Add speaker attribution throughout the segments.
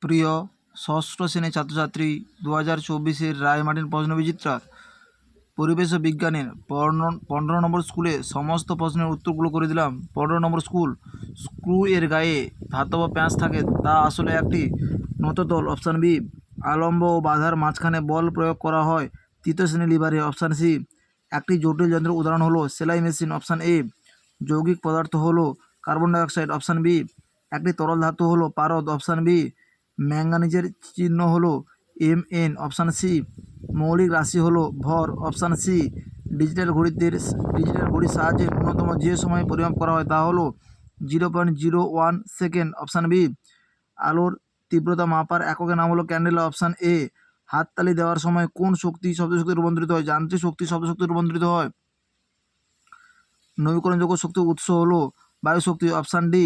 Speaker 1: প্রিয় ষষ্ঠ শ্রেণীর ছাত্রছাত্রী 2024-এর রায়মার্টিন প্রশ্নবিচিত্রা পরিবেশ ও বিজ্ঞানের 15 নম্বর স্কুলে সমস্ত প্রশ্নের উত্তরগুলো করে দিলাম। 15 নম্বর স্ক্রু এর গায়ে ধাতব প্যাঁচ থাকে, তা আসলে একটি নততল। Option B. আলম্ব ও বাধার মাঝখানে বল প্রয়োগ করা হয়। তৃতীয় শ্রেণী লিভারে। Option C. একটি জটিল যন্ত্রের উদাহরণ হলো সেলাই মেশিন। Option A. যৌগিক পদার্থ হলো কার্বন ডাইঅক্সাইড। Option B. একটি তরল ধাতু হলো পারদ। Option B. ম্যাঙ্গানিজের চিহ্ন হলো Mn। Option C. মৌলিক রাশি হলো ভর। Option C. ডিজিটাল ঘড়ির সাহায্যে ন্যূনতম যে সময় পরিমাপ করা হয় তা হলো 0.01 সেকেন্ড। Option B. আলোর তীব্রতা মাপার এককের নাম হলো ক্যান্ডেলা। Option A. হাততালি দেওয়ার সময় কোন শক্তি শব্দশক্তিতে রূপান্তরিত হয়? যান্ত্রিক শক্তি শব্দশক্তিতে রূপান্তরিত হয়। নবীকরণযোগ্য শক্তির উৎস হলো বায়ু শক্তি। Option D.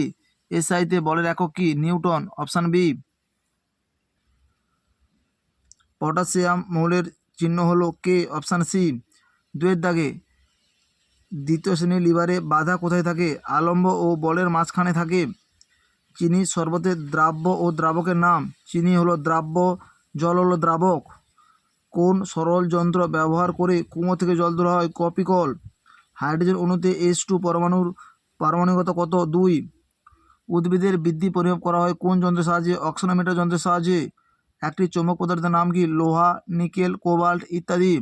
Speaker 1: এসআইতে বলের একক কি? নিউটন। Option B. পটাশিয়াম মৌলের চিহ্ন হলো কে। Option C. দুয়ের দাগে দ্বিতীয় শ্রেণীর লিভারে বাধা কোথায় থাকে? আলম্ব ও বলের মাঝখানে থাকে। চিনি শরবতের দ্রাব্য ও দ্রাবকের নাম? চিনি হলো দ্রাব্য, জল হলো দ্রাবক। কোন সরল যন্ত্র ব্যবহার করে কুয়ো থেকে জল তোলা হয়? Copy call. হাইড্রোজেন অণুতে H2 পরমাণুর পারমাণবিকতা কত? 2। উদ্ভিদের বৃদ্ধি পরিমাপ করা হয় কোন যন্ত্রের সাহায্যে? অক্সিনোমিটার যন্ত্রের সাহায্যে। একটি চৌম্বক পদার্থের নাম কি? লোহা, নিকেল, কোবাল্ট ইত্যাদি।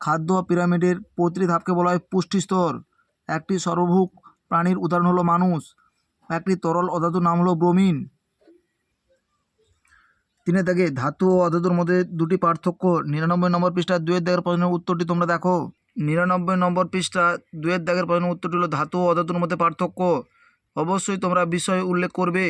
Speaker 1: খাদ্য পিরামিডের প্রতিটি ধাপকে বলা হয় পুষ্টিস্তর। একটি সর্বভুক প্রাণীর উদাহরণ হলো মানুষ। একটি তরল অধাতুর নাম হলো ব্রোমিন। তিনের দাগে ধাতু ও অধাতুর মধ্যে দুটি পার্থক্য। 99 নম্বর পৃষ্ঠা 2-এর দাগের প্রশ্নের উত্তরটি তোমরা দেখো। 99 নম্বর পৃষ্ঠা 2-এর দাগের প্রশ্নের উত্তরটি হলো ধাতু ও অধাতুর মধ্যে পার্থক্য। অবশ্যই তোমরা বিষয় উল্লেখ করবে।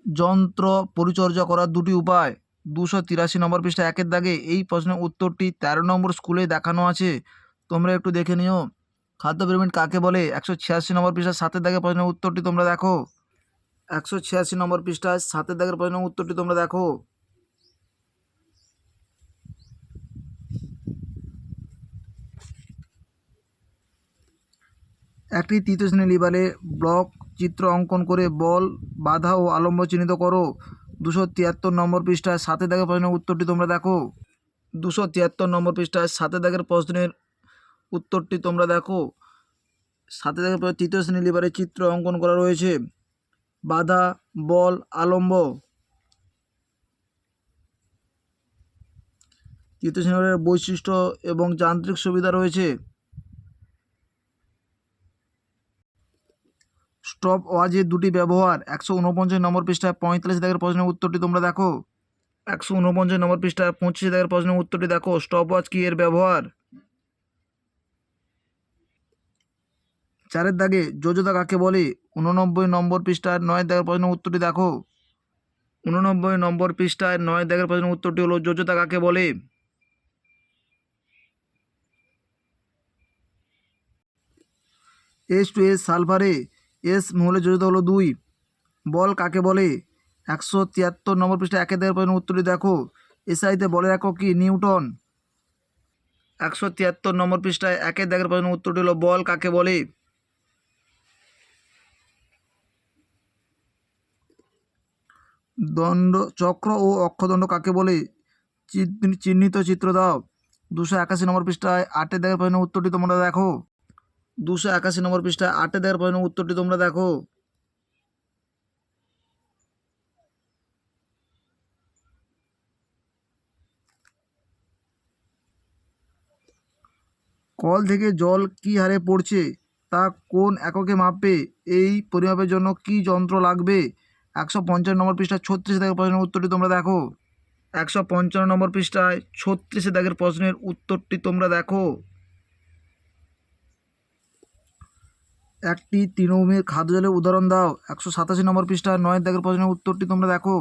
Speaker 1: যন্ত্র পরিচর্যা করার দুটি উপায়। 283 নম্বর পৃষ্ঠা 1-এর দাগে এই প্রশ্নের উত্তরটি 13 নম্বর স্কুলে দেখানো আছে, তোমরা একটু দেখে নিও। খাদ্য পিরামিড কাকে বলে? 186 নম্বর পৃষ্ঠা 7-এর দাগের প্রশ্নের উত্তরটি তোমরা দেখো। 186 নম্বর পৃষ্ঠায় 7-এর দাগের প্রশ্নের উত্তরটি তোমরা দেখো। একটি তৃতীয় শ্রেণী লিভারে ব্লক চিত্র অঙ্কন করে বল, বাধা ও আলম্ব চিহ্নিত করো। 273 নম্বর পৃষ্ঠায় 7-এর দাগের প্রশ্নের উত্তরটি তোমরা দেখো। 273 নম্বর পৃষ্ঠায় 7-এর দাগের প্রশ্নের উত্তরটি তোমরা দেখো। 7-এর দাগের পরে তৃতীয় শ্রেণী লিভারে চিত্র অঙ্কন করা রয়েছে। বাধা, বল, আলম্ব। তৃতীয় শ্রেণীর বৈশিষ্ট্য এবং যান্ত্রিক সুবিধা রয়েছে। স্টপ ওয়াচের দুটি ব্যবহার। 149 নম্বর পৃষ্ঠায় 45 দাগের প্রশ্নের উত্তরটি তোমরা দেখো। 149 নম্বর পৃষ্ঠায় 25 দাগের প্রশ্নের উত্তরটি দেখো। স্টপ ওয়াচ কি, এর ব্যবহার। 4-এর দাগে যোজতা কাকে বলে? 89 নম্বর পৃষ্ঠায় 9 দাগের প্রশ্নের উত্তরটি দেখো। 89 নম্বর পৃষ্ঠায় 9 দাগের প্রশ্নের উত্তরটি হলো যোজতা কাকে বলে। H2S সালফারে এস মৌলের যোজতা হলো 2। বল কাকে বলে? 173 নম্বর পৃষ্ঠায় 1-এর দাগের প্রশ্নের উত্তরটি দেখো। এসআইতে বলের একক কি? নিউটন। 173 নম্বর পৃষ্ঠায় 1-এর দাগের প্রশ্নের উত্তরটি হলো বল কাকে বলে। দণ্ড চক্র ও অক্ষদণ্ড কাকে বলে? চিহ্নিত চিত্র দাও। 281 নম্বর পৃষ্ঠায় 8-এর দাগের প্রশ্নের উত্তরটি তোমরা দেখো। 281 নম্বর পৃষ্ঠায় 8-এর দাগের প্রশ্নের উত্তরটি তোমরা দেখো। কল থেকে জল কী হারে পড়ছে তা কোন এককে মাপবে? এই পরিমাপের জন্য কি যন্ত্র লাগবে? 155 নম্বর পৃষ্ঠায় 36 দাগের প্রশ্নের উত্তরটি তোমরা দেখো। 155 নম্বর পৃষ্ঠায় 36 দাগের প্রশ্নের উত্তরটি তোমরা দেখো। একটি তৃণভূমির খাদ্য জলের উদাহরণ দাও। 187 নম্বর পৃষ্ঠায় 9 দাগের প্রশ্নের উত্তরটি তোমরা দেখো।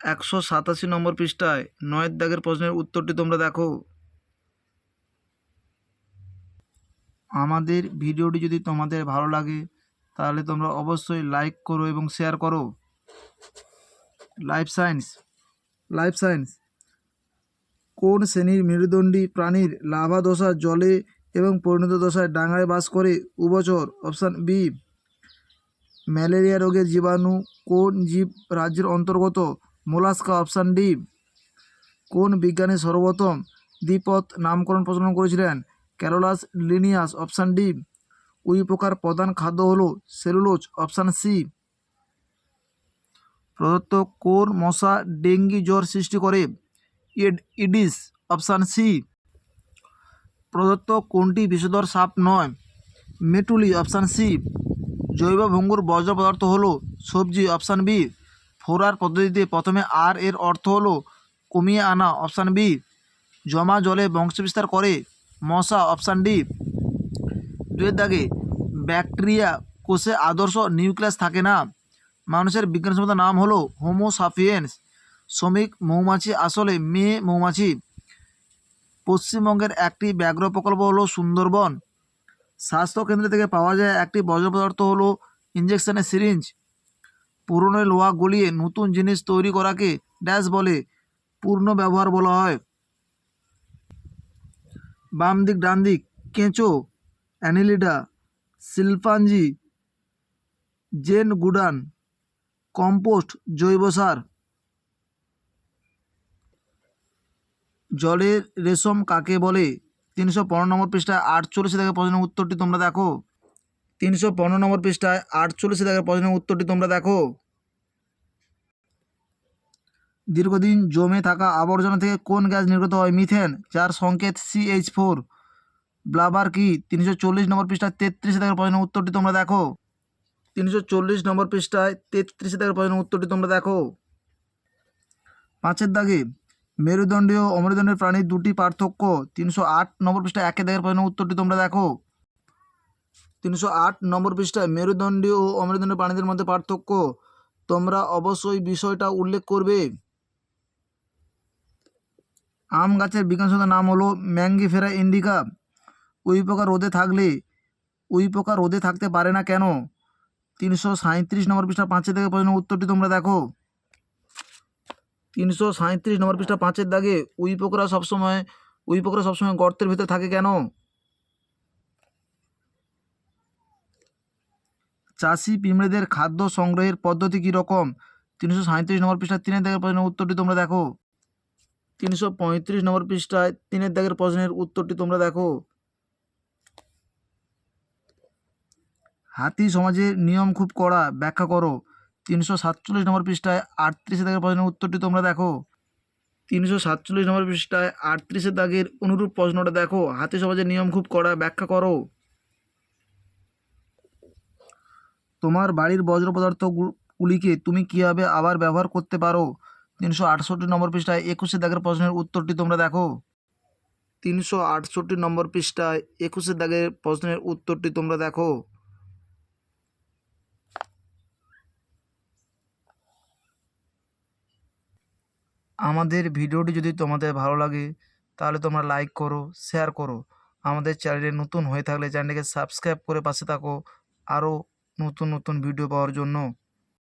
Speaker 1: 187 নম্বর পৃষ্ঠায় 9 দাগের প্রশ্নের উত্তরটি তোমরা দেখো। আমাদের ভিডিওটি যদি তোমাদের ভালো লাগে তাহলে তোমরা অবশ্যই লাইক করো এবং শেয়ার করো। লাইফ সায়েন্স কোন শ্রেণীর মেরুদণ্ডী প্রাণীর লাভা দশা জলে এবং পরিণত দশায় ডাঙায় বাস করে উভচর? Option B. ম্যালেরিয়া রোগের জীবাণু কোন জীব রাজ্যের অন্তর্গত? Mollusca, option D. কোন বিজ্ঞানী সর্বপ্রথম দ্বিপদ নামকরণ প্রচলন করেছিলেন? ক্যালোলাস লিনিয়াস, অপশান ডি। উইপোকার প্রধান খাদ্য হলো সেলুলোজ, অপশান সি। প্রদত্ত কোন মশা ডেঙ্গি জ্বর সৃষ্টি করে? ইডিস, অপশান সি। প্রদত্ত কোনটি বিষধর সাপ নয়? মেটুলি, অপশান সি। জৈব ভঙ্গুর বর্জ্য পদার্থ হলো সবজি, অপশান বি। ফোরার পদ্ধতিতে প্রথমে আর এর অর্থ হলো কমিয়ে আনা, অপশান বি। জমা জলে বংশবিস্তার করে মশা, অপশান ডি। দুয়ের দাগে ব্যাকটেরিয়া কোষে আদর্শ নিউক্লিয়াস থাকে না। মানুষের বিজ্ঞানসম্মত নাম হলো হোমো সাপিয়েন্স। শ্রমিক মৌমাছি আসলে মেয়ে মৌমাছি। পশ্চিমবঙ্গের একটি ব্যাঘ্র প্রকল্প হলো সুন্দরবন। স্বাস্থ্যকেন্দ্র থেকে পাওয়া যায় একটি বর্জ্য পদার্থ হলো ইঞ্জেকশনের সিরিঞ্জ। পুরনো লোহা গলিয়ে নতুন জিনিস তৈরি করাকে ড্যাশ বলে? পূর্ণ ব্যবহার বলা হয়। বাম দিক ডান দিক, কেঁচো, অ্যানিলিডা, শিল্পাঞ্জি, জেন গুডান, কম্পোস্ট, জৈব সার। জলের রেশম কাকে বলে? 315 নম্বর পৃষ্ঠায় 48 থেকে প্রশ্নের উত্তরটি তোমরা দেখো। 315 নম্বর পৃষ্ঠায় 48 থেকে প্রশ্নের উত্তরটি তোমরা দেখো। দীর্ঘদিন জমে থাকা আবর্জনা থেকে কোন গ্যাস নির্গত হয়? মিথেন, যার সংকেত CH4। ব্লাবার কি? 340 নম্বর পৃষ্ঠায় 33 থেকে প্রশ্নের উত্তরটি তোমরা দেখো। 340 নম্বর পৃষ্ঠায় 33 থেকে প্রশ্নের উত্তরটি তোমরা দেখো। 5 দাগে মেরুদণ্ডীয় ও অমেরুদণ্ডীয় প্রাণীর দুটি পার্থক্য। 308 নম্বর পৃষ্ঠায় 1 দাগের প্রশ্নের উত্তরটি তোমরা দেখো। 308 নম্বর পৃষ্ঠায় মেরুদণ্ডীয় ও অমেরুদণ্ডীয় প্রাণীদের মধ্যে পার্থক্য তোমরা অবশ্যই বিষয়টা উল্লেখ করবে। আম গাছের বিজ্ঞানসম্মত নাম হলো ম্যাঙ্গিফেরা ইন্ডিকা। উইপোকা রোদে থাকতে পারে না কেন? 337 নম্বর পৃষ্ঠা 5 থেকে প্রশ্নের উত্তরটি তোমরা দেখো। 337 নম্বর পৃষ্ঠা 5 দাগে উইপোকরা সবসময় গর্তের ভিতরে থাকে কেন? চাষি পিঁমড়েদের খাদ্য সংগ্রহের পদ্ধতি কী রকম? 337 নম্বর পৃষ্ঠা 3 দাগের প্রশ্নের উত্তরটি তোমরা দেখো। 335 নম্বর পৃষ্ঠায় 3 দাগের প্রশ্নের উত্তরটি তোমরা দেখো। হাতি সমাজের নিয়ম খুব কড়া, ব্যাখ্যা করো। 347 নম্বর পৃষ্ঠায় 38 দাগের প্রশ্নের উত্তরটি তোমরা দেখো। 347 নম্বর পৃষ্ঠায় 38 দাগের অনুরূপ প্রশ্নটা দেখো। হাতি সমাজের নিয়ম খুব কড়া, ব্যাখ্যা করো। তোমার বাড়ির বর্জ্য পদার্থগুলিকে তুমি কীভাবে আবার ব্যবহার করতে পারো? 368 নম্বর পৃষ্ঠায় 21 দাগের প্রশ্নের উত্তরটি তোমরা দেখো। 368 নম্বর পৃষ্ঠায় 21 দাগের প্রশ্নের উত্তরটি তোমরা দেখো। আমাদের ভিডিওটি যদি তোমাদের ভালো লাগে তাহলে তোমরা লাইক করো, শেয়ার করো। আমাদের চ্যানেলে নতুন হয়ে থাকলে চ্যানেলটিকে সাবস্ক্রাইব করে পাশে থাকো আরও নতুন নতুন ভিডিও পাওয়ার জন্য।